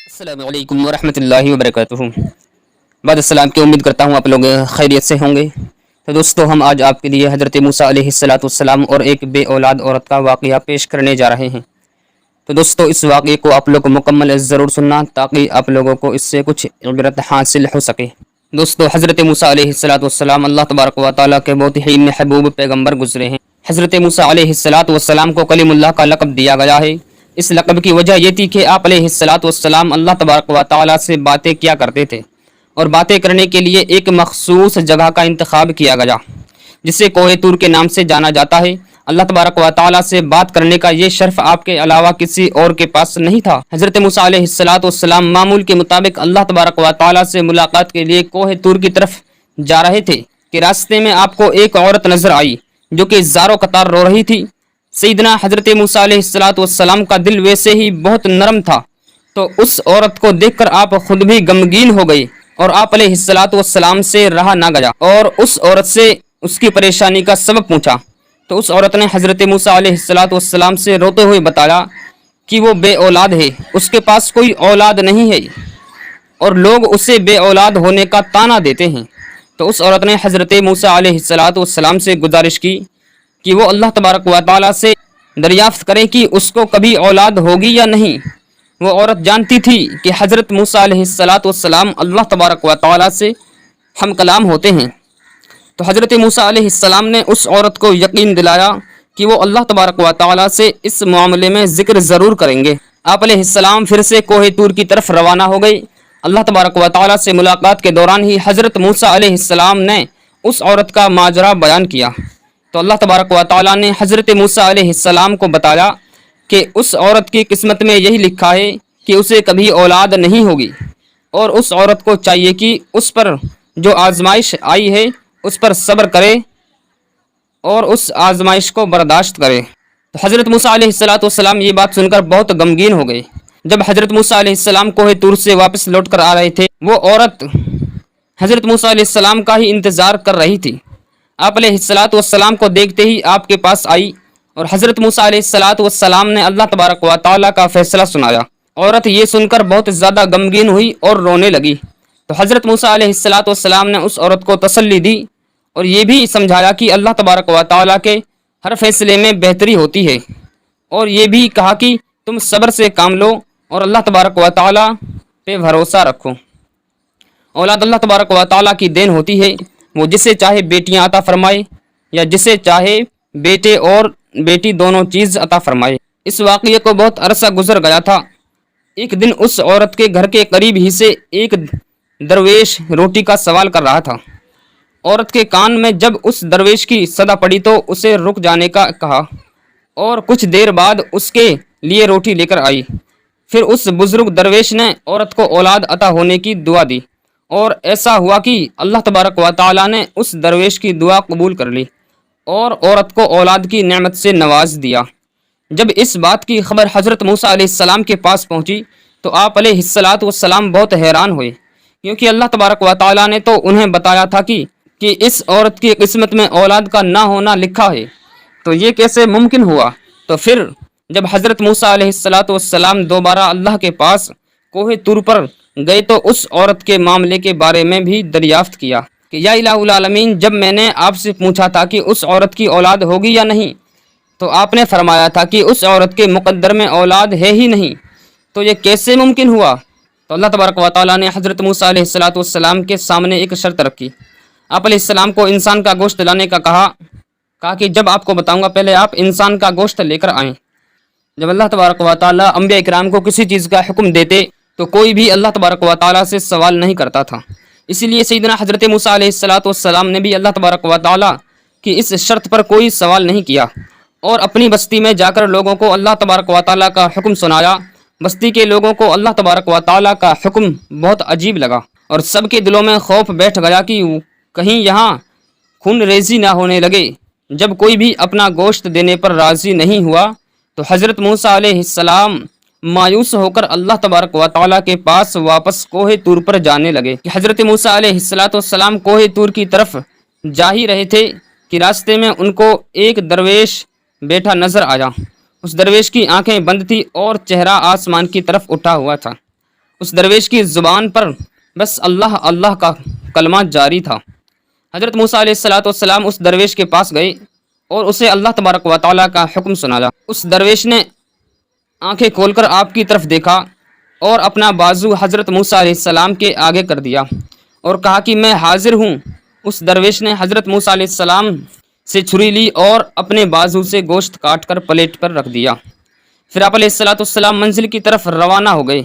السلام علیکم ورحمۃ اللہ وبرکاتہ۔ بعد السلام کی امید کرتا ہوں آپ لوگ خیریت سے ہوں گے۔ تو دوستو، ہم آج آپ کے لیے حضرت موسیٰ علیہ السلام اور ایک بے اولاد عورت کا واقعہ پیش کرنے جا رہے ہیں۔ تو دوستو، اس واقعے کو آپ لوگ مکمل ضرور سننا تاکہ آپ لوگوں کو اس سے کچھ عبرت حاصل ہو سکے۔ دوستو، حضرت موسیٰ علیہ السلام اللہ تبارک و تعالیٰ کے بہت ہی محبوب پیغمبر گزرے ہیں۔ حضرت موسیٰ علیہ السلام کو کلیم اللہ کا لقب دیا گیا ہے۔ اس لقب کی وجہ یہ تھی کہ آپ علیہ السلام اللہ تبارک و تعالیٰ سے باتیں کیا کرتے تھے، اور باتیں کرنے کے لیے ایک مخصوص جگہ کا انتخاب کیا گیا جسے کوہ طور کے نام سے جانا جاتا ہے۔ اللہ تبارک و تعالیٰ سے بات کرنے کا یہ شرف آپ کے علاوہ کسی اور کے پاس نہیں تھا۔ حضرت موسیٰ علیہ السلام معمول کے مطابق اللہ تبارک و تعالیٰ سے ملاقات کے لیے کوہ طور کی طرف جا رہے تھے کہ راستے میں آپ کو ایک عورت نظر آئی جو کہ زار و قطار رو رہی تھی۔ سیدنا حضرت موسیٰ علیہ السلام کا دل ویسے ہی بہت نرم تھا، تو اس عورت کو دیکھ کر آپ خود بھی غمگین ہو گئے اور آپ علیہ السلام سے رہا نہ گیا اور اس عورت سے اس کی پریشانی کا سبب پوچھا۔ تو اس عورت نے حضرت موسیٰ علیہ السلام سے روتے ہوئے بتایا کہ وہ بے اولاد ہے، اس کے پاس کوئی اولاد نہیں ہے اور لوگ اسے بے اولاد ہونے کا طعنہ دیتے ہیں۔ تو اس عورت نے حضرت موسیٰ علیہ السلام سے گزارش کی کہ وہ اللہ تبارک و تعالیٰ سے دریافت کرے کہ اس کو کبھی اولاد ہوگی یا نہیں۔ وہ عورت جانتی تھی کہ حضرت موسیٰ علیہ السلام اللہ تبارک و تعالیٰ سے ہم کلام ہوتے ہیں۔ تو حضرت موسیٰ علیہ السلام نے اس عورت کو یقین دلایا کہ وہ اللہ تبارک و تعالیٰ سے اس معاملے میں ذکر ضرور کریں گے۔ آپ علیہ السلام پھر سے کوہ طور کی طرف روانہ ہو گئے۔ اللہ تبارک و تعالیٰ سے ملاقات کے دوران ہی حضرت موسیٰ علیہ السلام نے اس عورت کا ماجرا بیان کیا۔ تو اللہ تبارک و تعالیٰ نے حضرت موسیٰ علیہ السلام کو بتایا کہ اس عورت کی قسمت میں یہی لکھا ہے کہ اسے کبھی اولاد نہیں ہوگی، اور اس عورت کو چاہیے کہ اس پر جو آزمائش آئی ہے اس پر صبر کرے اور اس آزمائش کو برداشت کرے۔ تو حضرت موسیٰ علیہ السلام یہ بات سن کر بہت غمگین ہو گئے۔ جب حضرت موسیٰ علیہ السلام کوہ طور سے واپس لوٹ کر آ رہے تھے، وہ عورت حضرت موسیٰ علیہ السلام کا ہی انتظار کر رہی تھی۔ آپ علیہ السلام کو دیکھتے ہی آپ کے پاس آئی اور حضرت موسیٰ علیہ السلام نے اللہ تبارک و تعالیٰ کا فیصلہ سنایا۔ عورت یہ سن کر بہت زیادہ غمگین ہوئی اور رونے لگی۔ تو حضرت موسیٰ علیہ السلام نے اس عورت کو تسلی دی اور یہ بھی سمجھایا کہ اللہ تبارک و تعالیٰ کے ہر فیصلے میں بہتری ہوتی ہے، اور یہ بھی کہا کہ تم صبر سے کام لو اور اللہ تبارک و تعالیٰ پہ بھروسہ رکھو۔ اولاد اللہ تبارک و تعالیٰ کی دین ہوتی ہے، وہ جسے چاہے بیٹیاں عطا فرمائے یا جسے چاہے بیٹے اور بیٹی دونوں چیز عطا فرمائے۔ اس واقعے کو بہت عرصہ گزر گیا تھا۔ ایک دن اس عورت کے گھر کے قریب ہی سے ایک درویش روٹی کا سوال کر رہا تھا۔ عورت کے کان میں جب اس درویش کی صدا پڑی تو اسے رک جانے کا کہا اور کچھ دیر بعد اس کے لیے روٹی لے کر آئی۔ پھر اس بزرگ درویش نے عورت کو اولاد عطا ہونے کی دعا دی، اور ایسا ہوا کہ اللہ تبارک و تعالیٰ نے اس درویش کی دعا قبول کر لی اور عورت کو اولاد کی نعمت سے نواز دیا۔ جب اس بات کی خبر حضرت موسیٰ علیہ السلام کے پاس پہنچی تو آپ علیہ السلام بہت حیران ہوئے، کیونکہ اللہ تبارک و تعالیٰ نے تو انہیں بتایا تھا کہ اس عورت کی قسمت میں اولاد کا نہ ہونا لکھا ہے، تو یہ کیسے ممکن ہوا؟ تو پھر جب حضرت موسیٰ علیہ السلام دوبارہ اللہ کے پاس کوہ طور پر گئے تو اس عورت کے معاملے کے بارے میں بھی دریافت کیا کہ یا الہ العالمین، جب میں نے آپ سے پوچھا تھا کہ اس عورت کی اولاد ہوگی یا نہیں، تو آپ نے فرمایا تھا کہ اس عورت کے مقدر میں اولاد ہے ہی نہیں، تو یہ کیسے ممکن ہوا؟ تو اللہ تبارک و تعالیٰ نے حضرت موسیٰ علیہ السلام کے سامنے ایک شرط رکھی۔ آپ علیہ السلام کو انسان کا گوشت لانے کا کہا کہ جب آپ کو بتاؤں گا پہلے آپ انسان کا گوشت لے کر آئیں۔ جب اللہ تبارک و تعالیٰ انبیاء کرام کو کسی چیز کا حکم دیتے تو کوئی بھی اللہ تبارک و تعالیٰ سے سوال نہیں کرتا تھا، اسی لیے سیدنا حضرت موسیٰ علیہ السلام نے بھی اللہ تبارک و تعالیٰ کی اس شرط پر کوئی سوال نہیں کیا اور اپنی بستی میں جا کر لوگوں کو اللہ تبارک و تعالیٰ کا حکم سنایا۔ بستی کے لوگوں کو اللہ تبارک و تعالیٰ کا حکم بہت عجیب لگا اور سب کے دلوں میں خوف بیٹھ گیا کہ کہیں یہاں خون ریزی نہ ہونے لگے۔ جب کوئی بھی اپنا گوشت دینے پر راضی نہیں ہوا تو حضرت موسیٰ علیہ السلام مایوس ہو کر اللہ تبارک و تعالیٰ کے پاس واپس کوہ طور پر جانے لگے کہ حضرت موسیٰ علیہ السلام کوہ طور کی طرف جا ہی رہے تھے کہ راستے میں ان کو ایک درویش بیٹھا نظر آیا۔ اس درویش کی آنکھیں بند تھی اور چہرہ آسمان کی طرف اٹھا ہوا تھا اس درویش کی زبان پر بس اللہ اللہ کا کلمہ جاری تھا۔ حضرت موسیٰ علیہ السلام اس درویش کے پاس گئے اور اسے اللہ تبارک و تعالیٰ کا حکم سنایا۔ اس درویش نے آنکھیں کھول کر آپ کی طرف دیکھا اور اپنا بازو حضرت موسیٰ علیہ السلام کے آگے کر دیا اور کہا کہ میں حاضر ہوں۔ اس درویش نے حضرت موسیٰ علیہ السلام سے چھری لی اور اپنے بازو سے گوشت کاٹ کر پلیٹ پر رکھ دیا۔ پھر آپ علیہ السلام منزل کی طرف روانہ ہو گئے۔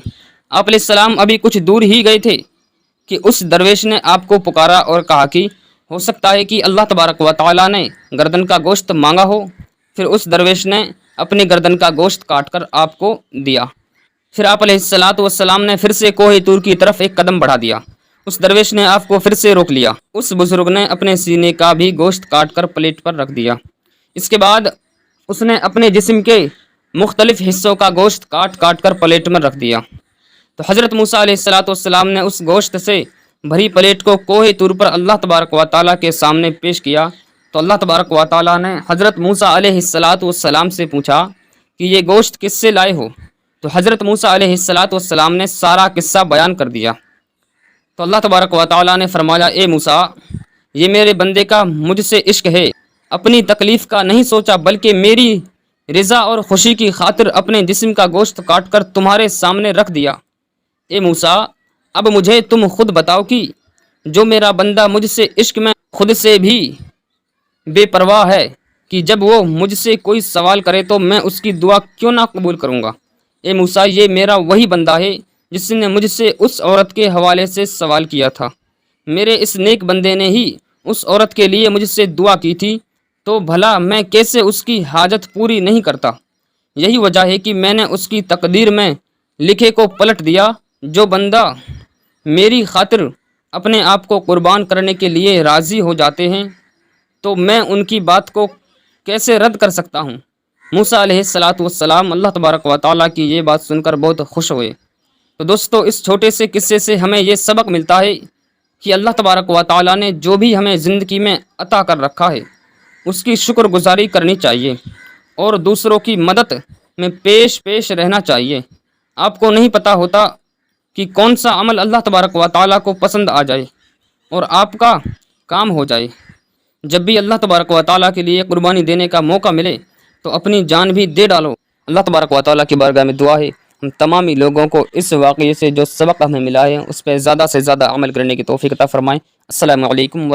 آپ علیہ السلام ابھی کچھ دور ہی گئے تھے کہ اس درویش نے آپ کو پکارا اور کہا کہ ہو سکتا ہے کہ اللہ تبارک و تعالیٰ نے گردن کا گوشت مانگا ہو۔ پھر اس درویش نے اپنی گردن کا گوشت کاٹ کر آپ کو دیا۔ پھر آپ علیہ السلام نے پھر سے کوہ طور کی طرف ایک قدم بڑھا دیا۔ اس درویش نے آپ کو پھر سے روک لیا۔ اس بزرگ نے اپنے سینے کا بھی گوشت کاٹ کر پلیٹ پر رکھ دیا۔ اس کے بعد اس نے اپنے جسم کے مختلف حصوں کا گوشت کاٹ کاٹ کر پلیٹ میں رکھ دیا۔ تو حضرت موسیٰ علیہ السلام نے اس گوشت سے بھری پلیٹ کو کوہ طور پر اللہ تبارک و تعالیٰ کے سامنے پیش کیا۔ تو اللہ تبارک و تعالیٰ نے حضرت موسیٰ علیہ السلام سے پوچھا کہ یہ گوشت کس سے لائے ہو؟ تو حضرت موسیٰ علیہ السلام نے سارا قصہ بیان کر دیا۔ تو اللہ تبارک و تعالیٰ نے فرمایا، اے موسیٰ، یہ میرے بندے کا مجھ سے عشق ہے، اپنی تکلیف کا نہیں سوچا بلکہ میری رضا اور خوشی کی خاطر اپنے جسم کا گوشت کاٹ کر تمہارے سامنے رکھ دیا۔ اے موسیٰ، اب مجھے تم خود بتاؤ کہ جو میرا بندہ مجھ سے عشق میں خود سے بھی بے پرواہ ہے کہ جب وہ مجھ سے کوئی سوال کرے تو میں اس کی دعا کیوں نہ قبول کروں گا؟ اے موسیٰ، یہ میرا وہی بندہ ہے جس نے مجھ سے اس عورت کے حوالے سے سوال کیا تھا۔ میرے اس نیک بندے نے ہی اس عورت کے لیے مجھ سے دعا کی تھی، تو بھلا میں کیسے اس کی حاجت پوری نہیں کرتا؟ یہی وجہ ہے کہ میں نے اس کی تقدیر میں لکھے کو پلٹ دیا۔ جو بندہ میری خاطر اپنے آپ کو قربان کرنے کے لیے راضی ہو جاتے ہیں تو میں ان کی بات کو کیسے رد کر سکتا ہوں؟ موسیٰ علیہ السلام اللہ تبارک و تعالیٰ کی یہ بات سن کر بہت خوش ہوئے۔ تو دوستو، اس چھوٹے سے قصے سے ہمیں یہ سبق ملتا ہے کہ اللہ تبارک و تعالیٰ نے جو بھی ہمیں زندگی میں عطا کر رکھا ہے اس کی شکر گزاری کرنی چاہیے اور دوسروں کی مدد میں پیش رہنا چاہیے۔ آپ کو نہیں پتہ ہوتا کہ کون سا عمل اللہ تبارک و تعالیٰ کو پسند آ جائے اور آپ کا کام ہو جائے۔ جب بھی اللہ تبارک و تعالیٰ کے لیے قربانی دینے کا موقع ملے تو اپنی جان بھی دے ڈالو۔ اللہ تبارک و تعالیٰ کی بارگاہ میں دعا ہے ہم تمامی لوگوں کو اس واقعے سے جو سبق ہمیں ملا ہے اس پہ زیادہ سے زیادہ عمل کرنے کی توفیق عطا فرمائیں۔ السلام علیکم